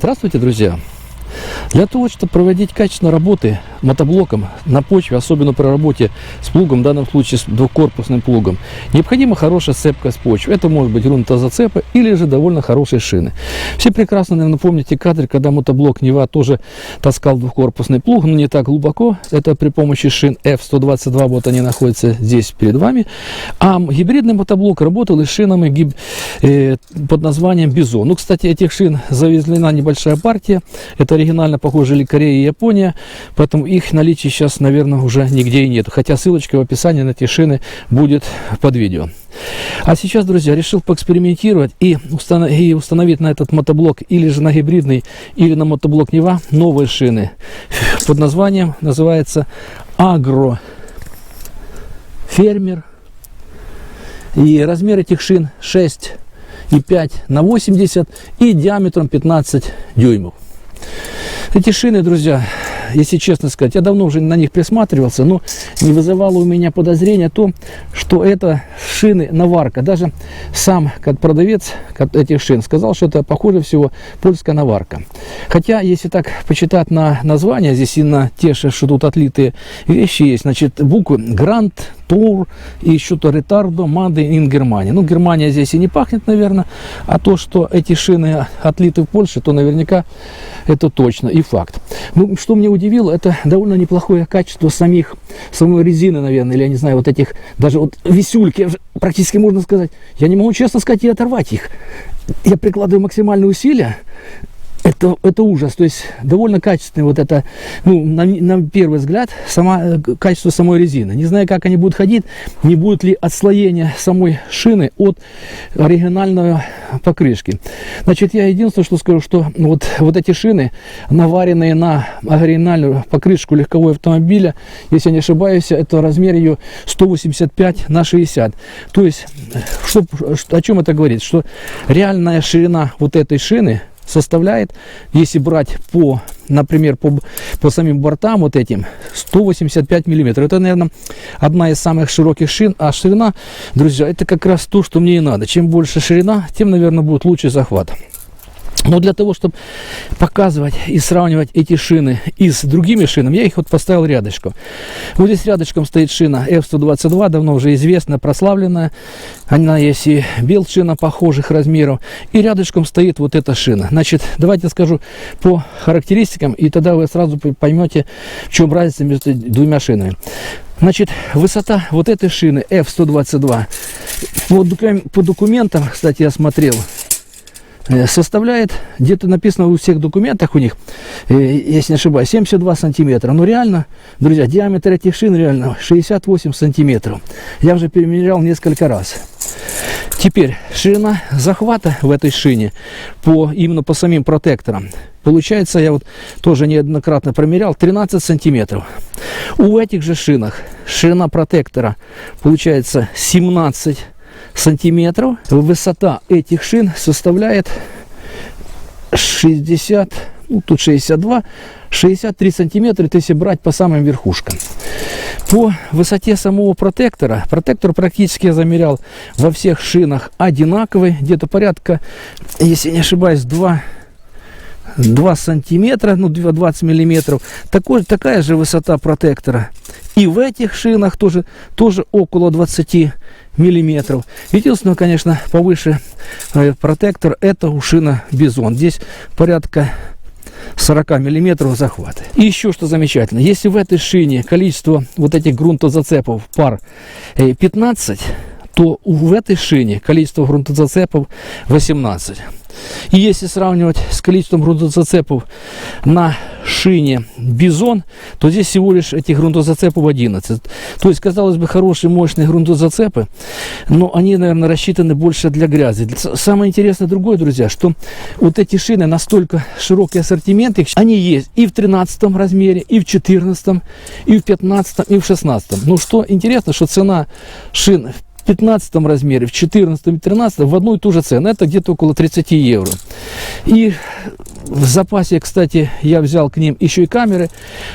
Здравствуйте, друзья! Для того, чтобы проводить качественные работы мотоблоком на почве, особенно при работе с плугом, в данном случае с двухкорпусным плугом, необходима хорошая сцепка с почвой. Это может быть грунтозацепы или же довольно хорошие шины. Все прекрасно, наверное, помните кадры, когда мотоблок Нева тоже таскал двухкорпусный плуг, но не так глубоко. Это при помощи шин F122, вот они находятся здесь перед вами. А гибридный мотоблок работал и с шинами под названием Бизон. Ну, кстати, этих шин завезена небольшая партия. Это оригинально похоже ли Корея и Япония, поэтому их наличия сейчас, наверное, уже нигде и нет. Хотя ссылочка в описании на эти шины будет под видео. А сейчас, друзья, решил поэкспериментировать и установить на этот мотоблок или же на гибридный, или на мотоблок Нева новые шины. Под названием называется Agro Фермер. И размер этих шин 6,5 на 80 и диаметром 15 дюймов. Эти шины, друзья, если честно сказать, я давно уже на них присматривался, но не вызывало у меня подозрения то, что это шины наварка. Даже сам продавец этих шин сказал, что это, похоже всего, польская наварка. Хотя, если так почитать на название, здесь и на те, что тут отлитые вещи есть, значит, буквы Grand, Тур и что-то Ретардо, Made in Germany. Ну, Германия здесь и не пахнет, наверное, а то, что эти шины отлиты в Польше, то наверняка это точно и факт. Ну, что мне удивило, это довольно неплохое качество самой резины, наверное, или я не знаю, вот этих, даже вот висюльки, практически можно сказать, я не могу, честно сказать, и оторвать их. Я прикладываю максимальные усилия. Это ужас, то есть довольно качественный вот это, ну, на первый взгляд, качество самой резины. Не знаю, как они будут ходить, не будет ли отслоения самой шины от оригинальной покрышки. Значит, я единственное, что скажу, что вот эти шины, наваренные на оригинальную покрышку легкового автомобиля, если я не ошибаюсь, это размер ее 185 на 60. То есть, о чем это говорит? Что реальная ширина вот этой шины составляет, если брать например, по самим бортам вот этим, 185 миллиметров. Это, наверное, одна из самых широких шин. А ширина, друзья, это как раз то, что мне и надо. Чем больше ширина, тем, наверное, будет лучший захват. Но для того, чтобы показывать и сравнивать эти шины и с другими шинами, я их вот поставил рядышком. Вот здесь рядышком стоит шина F122, давно уже известная, прославленная. Она есть и белшина похожих размеров. И рядышком стоит вот эта шина. Значит, давайте скажу по характеристикам, и тогда вы сразу поймете, в чем разница между двумя шинами. Значит, высота вот этой шины F122 по документам, кстати, я смотрел, составляет, где-то написано во всех документах у них, если не ошибаюсь, 72 сантиметра. Но реально, друзья, диаметр этих шин реально 68 сантиметров. Я уже перемерял несколько раз. Теперь, ширина захвата в этой шине, именно по самим протекторам, получается, я вот тоже неоднократно промерял, 13 сантиметров. У этих же шинах ширина протектора получается 17 сантиметров. Высота этих шин составляет 60, ну тут 62, 63 сантиметра, это если брать по самым верхушкам. По высоте самого протектора, протектор практически я замерял во всех шинах одинаковый, где-то порядка, если не ошибаюсь, 2 сантиметра, ну 20 миллиметров. Такая же высота протектора. И в этих шинах тоже около 20 миллиметров. Единственное, конечно, повыше протектор, это у шина Бизон. Здесь порядка 40 миллиметров захвата. И еще что замечательно, если в этой шине количество вот этих грунтозацепов пар 15, то в этой шине количество грунтозацепов 18. И если сравнивать с количеством грунтозацепов на шине Бизон, то здесь всего лишь этих грунтозацепов 11. То есть, казалось бы, хорошие, мощные грунтозацепы, но они, наверное, рассчитаны больше для грязи. Самое интересное другое, друзья, что вот эти шины, настолько широкий ассортимент, они есть и в 13 размере, и в 14, и в 15, и в 16. Ну, что интересно, что цена шин 15 размере, в 14 и 13 в одну и ту же цену. Это где-то около 30 евро. И в запасе, кстати, я взял к ним еще и камеры.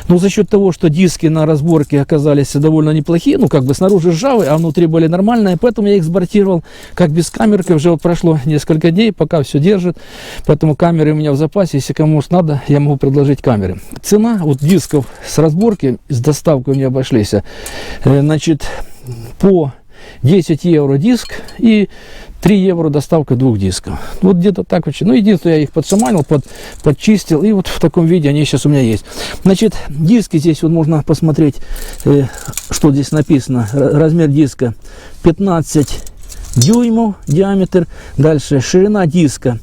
Но за счет того, что диски на разборке оказались довольно неплохие, ну как бы снаружи ржавые, а внутри были нормальные, поэтому я их экспортировал как без камерки. Уже вот прошло несколько дней, пока все держит. Поэтому камеры у меня в запасе. Если кому-то надо, я могу предложить камеры. Цена вот дисков с разборки, с доставкой у меня обошлись, значит, по 10 евро диск и 3 евро доставка 2 дисков. Вот где-то так вообще. Ну, единственное, я их подшаманил, подчистил, и вот в таком виде они сейчас у меня есть. Значит, диски здесь вот можно посмотреть, что здесь написано. Размер диска 15 дюймов диаметр. Дальше ширина диска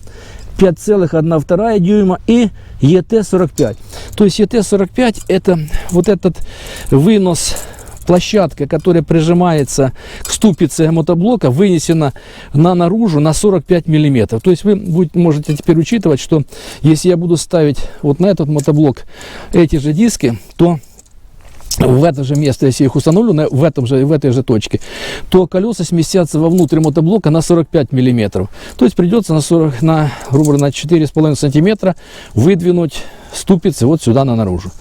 5,1/2 дюйма и ET45. То есть ET45 это вот этот вынос, площадка, которая прижимается к ступице мотоблока, вынесена наружу на 45 миллиметров. То есть вы можете теперь учитывать, что если я буду ставить вот на этот мотоблок эти же диски, то в это же место, если я их установлю, в этой же точке, то колеса сместятся вовнутрь мотоблока на 45 миллиметров. То есть придется грубо говоря, на 4,5 сантиметра выдвинуть ступицы вот сюда наружу.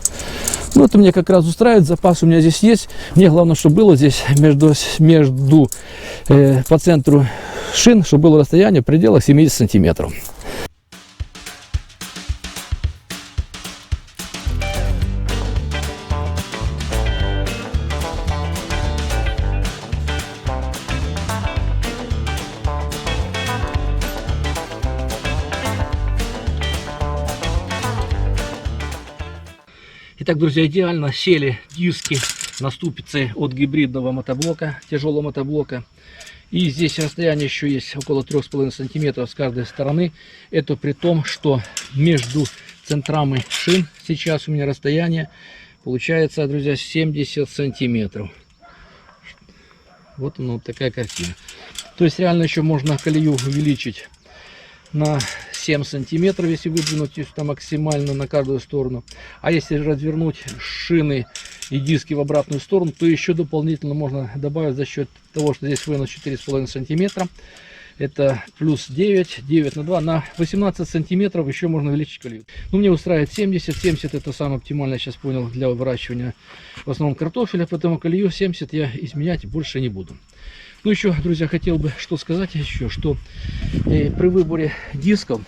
Ну, это мне как раз устраивает, запас у меня здесь есть. Мне главное, чтобы было здесь по центру шин, чтобы было расстояние в пределах 70 сантиметров. Итак, друзья, идеально сели диски на ступицы от гибридного мотоблока, тяжелого мотоблока. И здесь расстояние еще есть около 3,5 сантиметров с каждой стороны. Это при том, что между центрами шин сейчас у меня расстояние получается, друзья, 70 сантиметров. Вот она, вот такая картина. То есть реально еще можно колею увеличить на 7 сантиметров, если выдвинуть сюда максимально на каждую сторону. А если развернуть шины и диски в обратную сторону, то еще дополнительно можно добавить за счет того, что здесь вынос 4,5 сантиметра. Это плюс 9 на 2, на 18 сантиметров еще можно увеличить колею. Ну, мне устраивает 70. 70 это самое оптимальное, сейчас понял, для выращивания в основном картофеля. Поэтому колею 70 я изменять больше не буду. Ну, еще, друзья, хотел бы что сказать еще, что при выборе дисков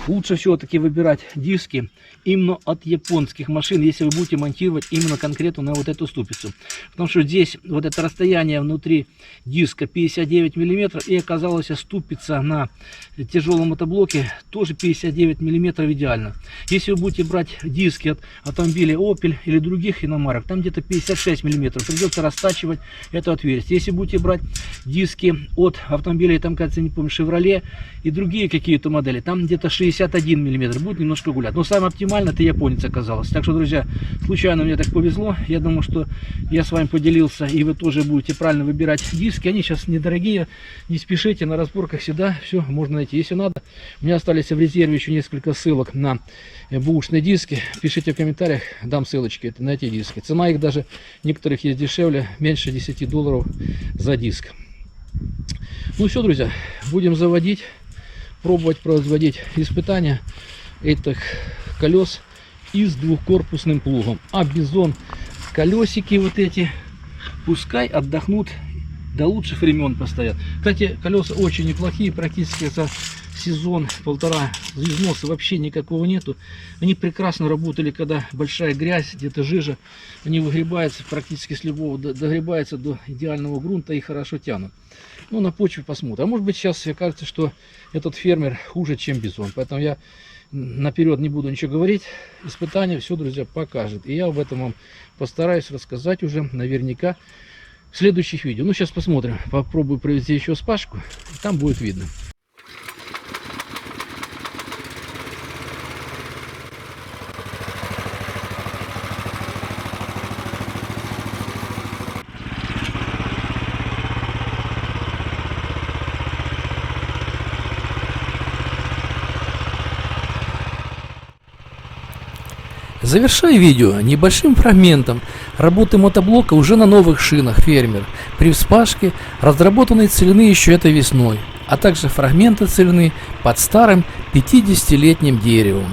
лучше все-таки выбирать диски именно от японских машин, если вы будете монтировать именно конкретно на вот эту ступицу. Потому что здесь вот это расстояние внутри диска 59 миллиметров, и оказалась ступица на тяжелом мотоблоке тоже 59 миллиметров идеально. Если вы будете брать диски от автомобилей Opel или других иномарок, там где-то 56 миллиметров, придется растачивать это отверстие. Если будете брать диски от автомобилей, там, кажется, не помню, Chevrolet и другие какие-то модели, там где-то 61 миллиметр, будет немножко гулять. Но самое оптимальное это японец оказалось. Так что, друзья, случайно мне так повезло. Я думаю, что я с вами поделился, и вы тоже будете правильно выбирать диски. Они сейчас недорогие, не спешите, на разборках всегда все можно найти. Если надо, у меня остались в резерве еще несколько ссылок на бэушные диски. Пишите в комментариях, дам ссылочки на эти диски. Цена их даже, некоторых есть дешевле, меньше 10 долларов за диск. Ну все, друзья, будем заводить, пробовать производить испытания этих колес и с двухкорпусным плугом. А бизон колесики вот эти пускай отдохнут, до лучших времен постоят. Кстати, колеса очень неплохие, практически за сезон-полтора износа вообще никакого нету. Они прекрасно работали, когда большая грязь, где-то жижа, они выгребаются практически с любого, догребаются до идеального грунта и хорошо тянут. Ну, на почве посмотрим. А может быть, сейчас мне кажется, что этот фермер хуже, чем бизон. Поэтому я наперед не буду ничего говорить. Испытание все, друзья, покажет. И я об этом вам постараюсь рассказать уже наверняка в следующих видео. Ну, сейчас посмотрим. Попробую провести еще спашку. И там будет видно. Завершаю видео небольшим фрагментом работы мотоблока уже на новых шинах фермер. При вспашке разработаны целины еще этой весной, а также фрагменты целины под старым 50-летним деревом.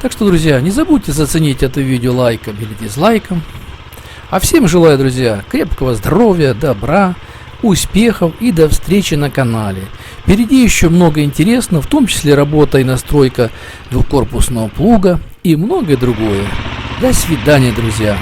Так что, друзья, не забудьте заценить это видео лайком или дизлайком. А всем желаю, друзья, крепкого здоровья, добра, успехов и до встречи на канале. Впереди еще много интересного, в том числе работа и настройка двухкорпусного плуга и многое другое. До свидания, друзья.